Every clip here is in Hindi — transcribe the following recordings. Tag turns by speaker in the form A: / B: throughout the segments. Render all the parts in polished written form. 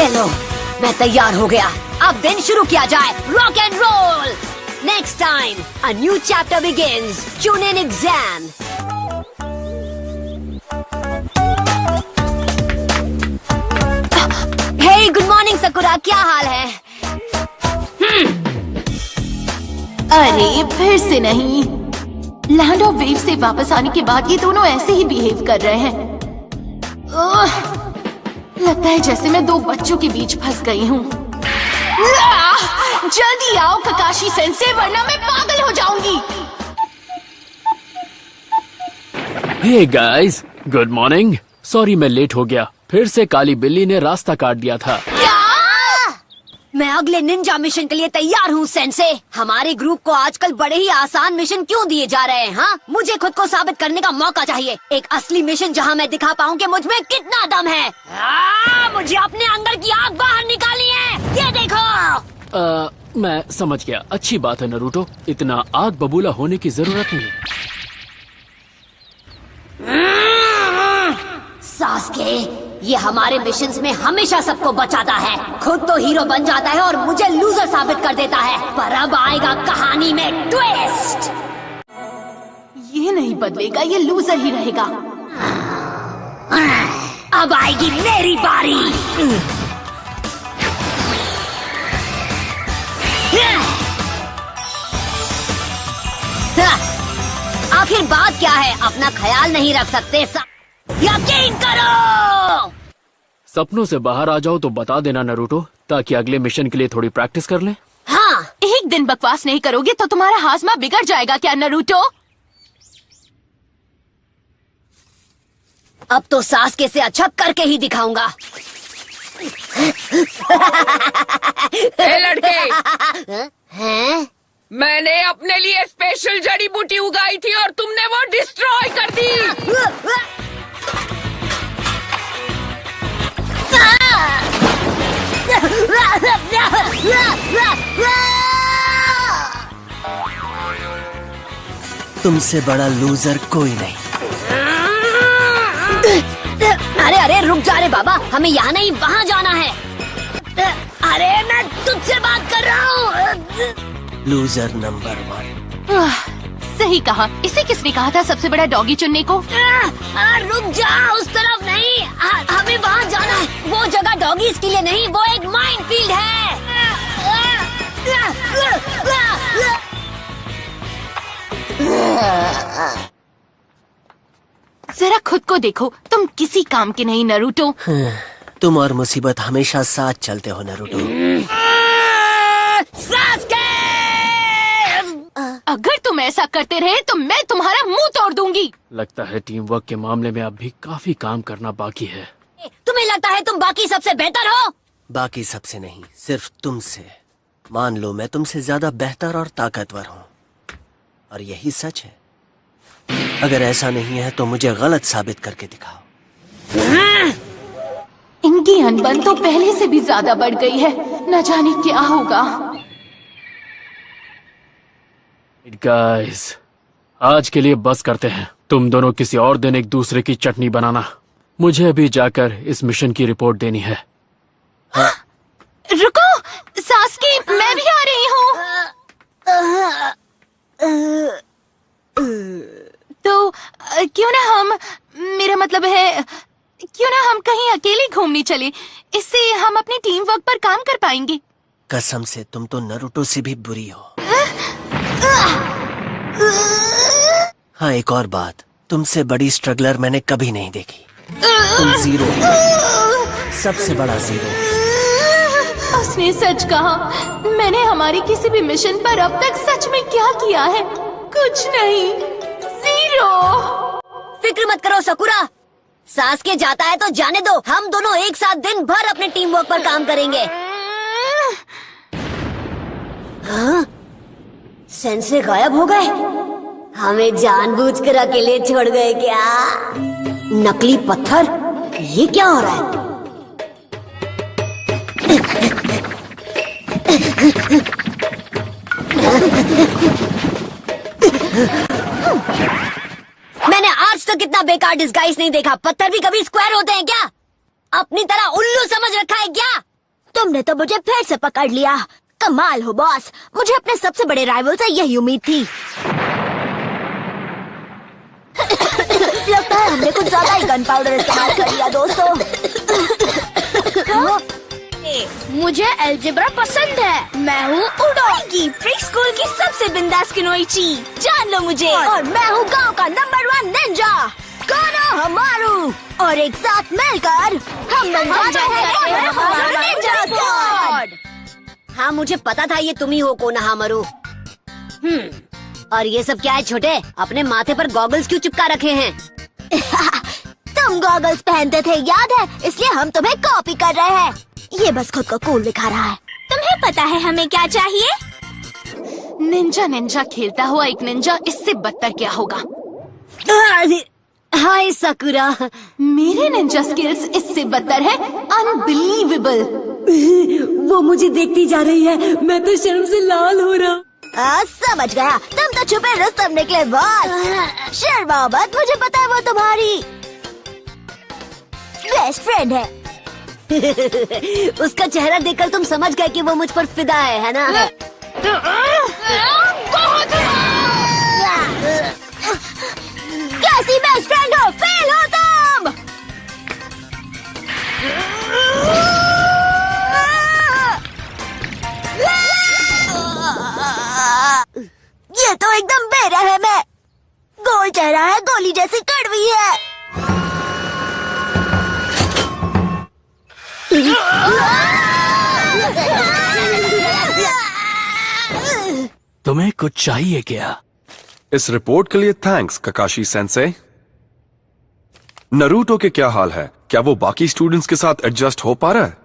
A: चलो, मैं तैयार हो गया। अब दिन शुरू किया जाए। Rock and roll. Next time a new chapter begins. Tune in exam. Hey good morning Sakura, क्या हाल है?
B: अरे फिर से नहीं। लैंड ऑफ वेव से वापस आने के बाद ये दोनों ऐसे ही बिहेव कर रहे हैं। लगता है जैसे मैं दो बच्चों के बीच फंस गई हूँ। जल्दी आओ ककाशी सेंसे, वरना मैं पागल हो जाऊंगी।
C: Hey guys, good morning. Sorry मैं लेट हो गया। फिर से काली बिल्ली ने रास्ता काट दिया था।
A: मैं अगले निंजा मिशन के लिए तैयार हूँ सेंसे। हमारे ग्रुप को आजकल बड़े ही आसान मिशन क्यों दिए जा रहे हैं? हाँ, मुझे खुद को साबित करने का मौका चाहिए। एक असली मिशन जहाँ मैं दिखा पाऊँ कि मुझ में कितना दम है। मुझे अपने अंदर की आग बाहर निकाली है। ये देखो।
C: मैं समझ गया। अच्छी बात है नरूटो, इतना आग बबूला होने की जरूरत नहीं।
A: सास्के, ये हमारे मिशंस में हमेशा सबको बचाता है। खुद तो हीरो बन जाता है और मुझे लूजर साबित कर देता है। पर अब आएगा कहानी में ट्विस्ट।
B: ये नहीं बदलेगा, ये लूजर ही रहेगा।
A: अब आएगी मेरी बारी। आखिर बात क्या है? अपना ख्याल नहीं रख सकते? यकीन करो।
C: सपनों से बाहर आ जाओ तो बता देना नरूटो, ताकि अगले मिशन के लिए थोड़ी प्रैक्टिस कर लें।
A: हाँ,
B: एक दिन बकवास नहीं करोगे तो तुम्हारा हाजमा बिगड़ जाएगा क्या नरूटो?
A: अब तो सास्के से अच्छा करके ही दिखाऊंगा।
D: ए लड़के,
A: हैं?
D: मैंने अपने लिए स्पेशल जड़ी बूटी उगाई थी और तुमने वो डिस्ट्रॉय कर दी।
E: तुमसे बड़ा लूजर कोई नहीं।
A: अरे अरे रुक जा रे बाबा, हमें यहाँ नहीं वहाँ जाना है। अरे मैं तुझसे बात कर रहा हूँ।
E: Loser number 1।
B: सही कहा। इसे किसने कहा था सबसे बड़ा डॉगी चुनने को?
A: रुक जा, उस तरफ नहीं। हमें वहाँ जाना है। वो जगह डॉगीज के लिए नहीं, वो एक माइनफील्ड है।
B: जरा खुद को देखो, तुम किसी काम के नहीं नरूटो।
E: तुम और मुसीबत हमेशा साथ चलते हो नरूटो।
B: अगर तुम ऐसा करते रहे तो मैं तुम्हारा मुंह तोड़ दूंगी।
C: लगता है टीम वर्क के मामले में अब भी काफी काम करना बाकी है।
A: तुम्हें लगता है तुम बाकी सबसे बेहतर हो?
E: बाकी सबसे नहीं, सिर्फ तुमसे। मान लो मैं तुमसे ज्यादा बेहतर और ताकतवर हूँ, और यही सच है। अगर ऐसा नहीं है तो मुझे गलत साबित करके दिखाओ।
B: इनकी अनबन तो पहले से भी ज्यादा बढ़ गई है। न जाने क्या होगा।
C: गाइस, आज के लिए बस करते हैं। तुम दोनों किसी और दिन एक दूसरे की चटनी बनाना। मुझे अभी जाकर इस मिशन की रिपोर्ट देनी है।
E: हाँ।
B: रुको सास्की, मैं भी आ रही हूँ। तो क्यों ना हम, मेरा मतलब है क्यों ना हम कहीं अकेले घूमने चले। इससे हम अपनी टीम वर्क पर काम कर पाएंगे।
E: कसम से तुम तो नरूटो से भी बुरी हो। हाँ, एक और बात, तुमसे बड़ी स्ट्रगलर मैंने कभी नहीं देखी। तुम जीरो, सबसे बड़ा जीरो।
B: उसने सच कहा। मैंने हमारी किसी भी मिशन पर अब तक सच में क्या किया है? कुछ नहीं, जीरो।
A: फिक्र मत करो सकुरा, सास्के जाता है तो जाने दो। हम दोनों एक साथ दिन भर अपने टीम वर्क पर काम करेंगे। हाँ? सेंसे गायब हो गए। हमें जानबूझकर अकेले छोड़ गए क्या? नकली पत्थर, ये क्या हो रहा है? मैंने आज तक इतना बेकार डिस्गाइज नहीं देखा। पत्थर भी कभी स्क्वायर होते हैं क्या? अपनी तरह उल्लू समझ रखा है क्या? तुमने तो मुझे फिर से पकड़ लिया। कमाल हो बॉस, मुझे अपने सबसे बड़े राइवल से यही उम्मीद थी। लगता है हमने कुछ ज्यादा ही गन पाउडर इस्तेमाल कर लिया दोस्तों।
B: मुझे अलजेब्रा पसंद है। मैं हूँ उडोगी, प्री स्कूल की सबसे बिंदास किनोइची। जान लो मुझे।
A: और मैं हूँ गांव का नंबर 1 निंजा कोनो हमारू। और एक साथ मिलकर हम बन जाते हैं हमारा निंजा स्क्वाड। हाँ मुझे पता था ये तुम ही हो कोनोहामारू। और ये सब क्या है छोटे, अपने माथे पर गॉगल्स क्यों चिपका रखे हैं? तुम गॉगल्स पहनते थे याद है, इसलिए हम तुम्हें कॉपी कर रहे हैं। ये बस खुद को कूल दिखा रहा है।
B: तुम्हें पता है हमें क्या चाहिए? निंजा निंजा खेलता हुआ एक निंजा, इससे बदतर क्या होगा?
A: हाय साकुरा।
B: मेरे निंजा स्किल्स इससे बदतर है। अनबिलीवेबल।
A: वो मुझे देखती जा रही है, मैं तो शर्म से लाल हो रहा। समझ गया, तुम तो छुपे रुस्तम निकले बॉस। शर्मा मत, मुझे पता है वो तुम्हारी बेस्ट फ्रेंड है। उसका चेहरा देखकर तुम समझ गए कि वो मुझ पर फिदा है ना? कैसी बेस्ट फ्रेंड हो, फेल हो तुम। ये तो एकदम बेरहम है। गोल चेहरा है, गोली जैसी कड़वी है।
F: तुम्हें कुछ चाहिए क्या?
G: इस रिपोर्ट के लिए थैंक्स काकाशी सेंसे। नरूटो के क्या हाल है? क्या वो बाकी स्टूडेंट्स के साथ एडजस्ट हो पा रहा है?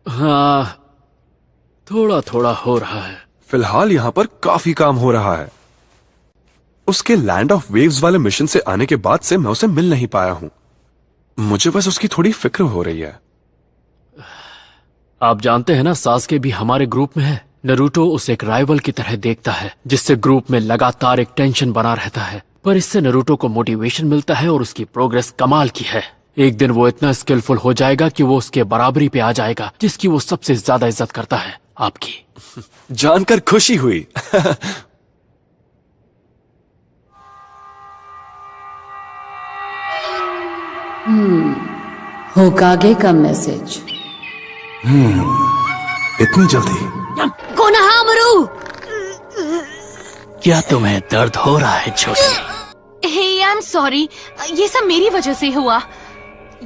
C: हाँ थोड़ा थोड़ा हो रहा है।
G: फिलहाल यहाँ पर काफी काम हो रहा है। उसके लैंड ऑफ वेव्स वाले मिशन से आने के बाद से मैं उसे मिल नहीं पाया हूँ। मुझे बस उसकी थोड़ी फिक्र हो रही है।
C: आप जानते हैं ना, सास्के भी हमारे ग्रुप में है। नरूटो उसे एक राइवल की तरह देखता है, जिससे ग्रुप में लगातार एक टेंशन बना रहता है। पर इससे नरूटो को मोटिवेशन मिलता है और उसकी प्रोग्रेस कमाल की है। एक दिन वो इतना स्किलफुल हो जाएगा कि वो उसके बराबरी पे आ जाएगा, जिसकी वो सबसे ज्यादा इज्जत करता है, आपकी।
G: जानकर खुशी हुई।
H: होकागे का मैसेज।
G: इतनी जल्दी?
A: कोनोहामारू,
F: क्या तुम्हें दर्द हो रहा है छोटी?
B: हे आई एम सॉरी, ये सब मेरी वजह से हुआ।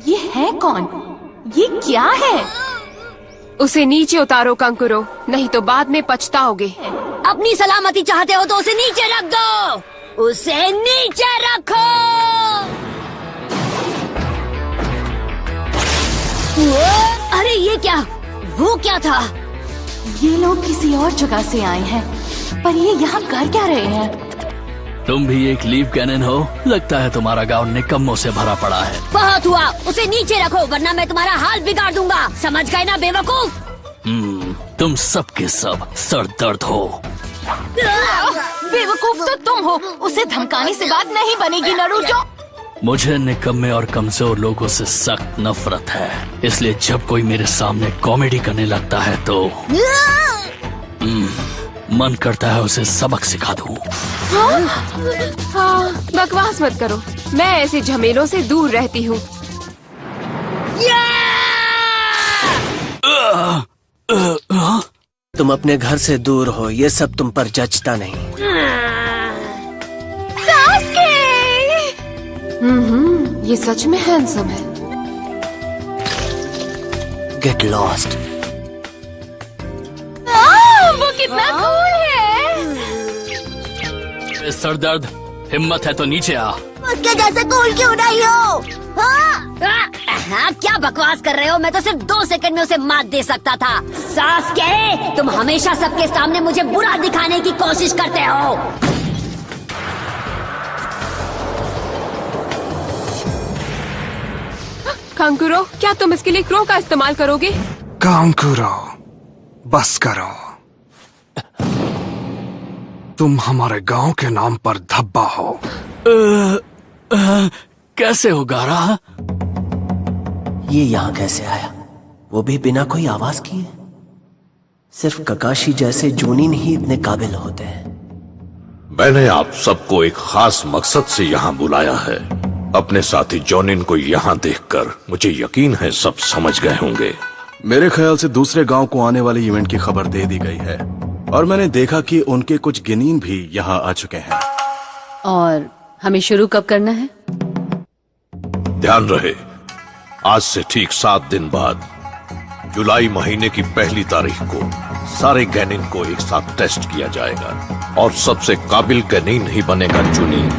B: ये है कौन? ये क्या है?
D: उसे नीचे उतारो कंकुरो, नहीं तो बाद में पछताओगे।
A: अपनी सलामती चाहते हो तो उसे नीचे रख दो। उसे नीचे रखो। अरे ये क्या, वो क्या था?
B: ये लोग किसी और जगह से आए हैं, पर ये यहाँ कर क्या रहे हैं?
F: तुम भी एक लीव कैनन हो? लगता है तुम्हारा गांव निकम्मों से भरा पड़ा है।
A: बहुत हुआ, उसे नीचे रखो वरना मैं तुम्हारा हाल बिगाड़ दूंगा। समझ गए ना बेवकूफ?
F: तुम सब के सब सर दर्द हो।
B: बेवकूफ तो तुम हो। उसे धमकाने से बात नहीं बनेगी नरूटो।
F: मुझे निकम्मे और कमजोर लोगों से सख्त नफरत है, इसलिए जब कोई मेरे सामने कॉमेडी करने लगता है तो मन करता है उसे सबक सिखा दूं।
D: हाँ, बकवास मत करो, मैं ऐसे झमेलों से दूर रहती हूँ।
E: तुम अपने घर से दूर हो, ये सब तुम पर जचता नहीं।
D: ये सच में हैंडसम है।
E: Get lost.
B: वो कितना कूल है।
F: सर दर्द, हिम्मत है तो नीचे आ।
A: उसके जैसे कूल क्यों नहीं हो? हाँ, क्या बकवास कर रहे हो? मैं तो सिर्फ 2 सेकंड में उसे मात दे सकता था। सास्के, तुम हमेशा सबके सामने मुझे बुरा दिखाने की कोशिश करते हो।
D: कंकुरो, क्या तुम इसके लिए क्रो का इस्तेमाल करोगे?
G: काम करो, बस करो। तुम हमारे गांव के नाम पर धब्बा हो।
F: कैसे हो गारा?
E: ये यहाँ कैसे आया? वो भी बिना कोई आवाज किए। सिर्फ ककाशी जैसे जूनिन ही इतने काबिल होते हैं।
I: मैंने आप सबको एक खास मकसद से यहाँ बुलाया है। अपने साथी जॉनिन को यहाँ देखकर मुझे यकीन है सब समझ गए होंगे।
J: मेरे ख्याल से दूसरे गांव को आने वाले इवेंट की खबर दे दी गई है और मैंने देखा कि उनके कुछ गिनीन भी यहाँ आ चुके हैं।
H: और हमें शुरू कब करना है?
I: ध्यान रहे, आज से ठीक 7 दिन बाद जुलाई महीने की पहली तारीख को सारे गैनिन को एक साथ टेस्ट किया जाएगा और सबसे काबिल गैनिन ही बनेगा जूनिन।